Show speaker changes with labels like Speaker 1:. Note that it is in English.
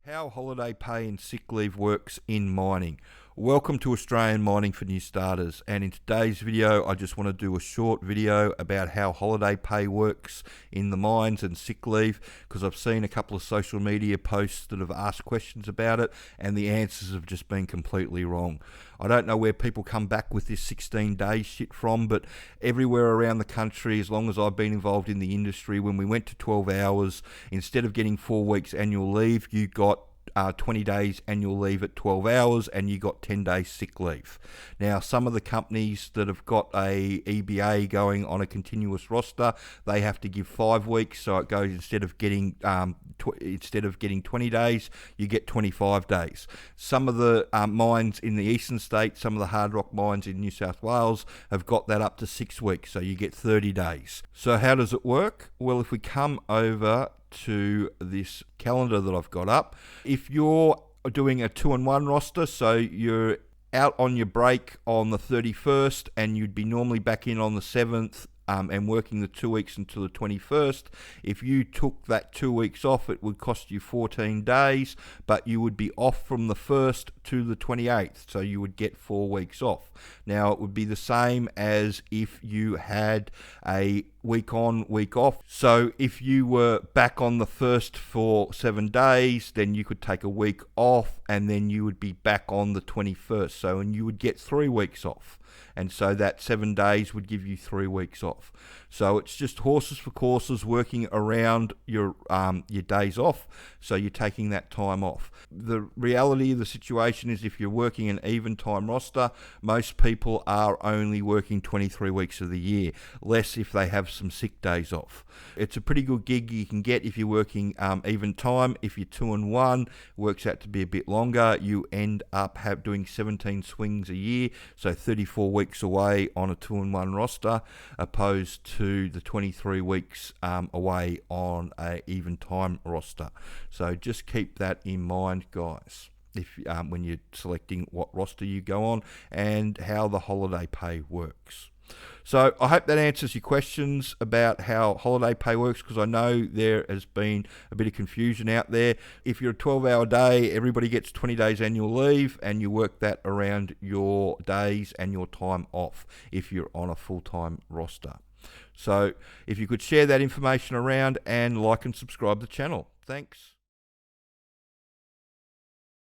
Speaker 1: How holiday pay and sick leave works in mining. Welcome to Australian Mining for New Starters, and in today's video I just want to do a short video about how holiday pay works in the mines and sick leave, because I've seen a couple of social media posts that have asked questions about it and the answers have just been completely wrong. I don't know where people come back with this 16 days shit from, but everywhere around the country, as long as I've been involved in the industry, when we went to 12 hours, instead of getting 4 weeks annual leave, you got 20 days annual leave at 12 hours and you got 10 days sick leave. Now, some of the companies that have got a EBA going on a continuous roster, they have to give 5 weeks, so it goes instead of getting 20 days, you get 25 days. Some of the mines in the eastern states, some of the hard rock mines in New South Wales have got that up to 6 weeks, so you get 30 days. So how does it work? Well, if we come over to this calendar that I've got up, if you're doing a 2-in-1 roster, so you're out on your break on the 31st and you'd be normally back in on the 7th and working the 2 weeks until the 21st, if you took that 2 weeks off, it would cost you 14 days, but you would be off from the 1st to the 28th, so you would get 4 weeks off. Now, it would be the same as if you had a week on, week off. So if you were back on the 1st for 7 days, then you could take a week off and then you would be back on the 21st. So, and you would get 3 weeks off. And so that 7 days would give you 3 weeks off. So it's just horses for courses, working around your days off. So you're taking that time off. The reality of the situation is, if you're working an even time roster, most people are only working 23 weeks of the year, less if they have some sick days off. It's a pretty good gig you can get if you're working even time. If you're 2-in-1, works out to be a bit longer. You end up doing 17 swings a year, so 34 weeks away on a 2-in-1 roster, opposed to the 23 weeks away on a even time roster. So just keep that in mind, guys, if when you're selecting what roster you go on and how the holiday pay works. So I hope that answers your questions about how holiday pay works, because I know there has been a bit of confusion out there. If you're a 12-hour day, everybody gets 20 days annual leave, and you work that around your days and your time off if you're on a full-time roster. So if you could share that information around and like and subscribe the channel. Thanks.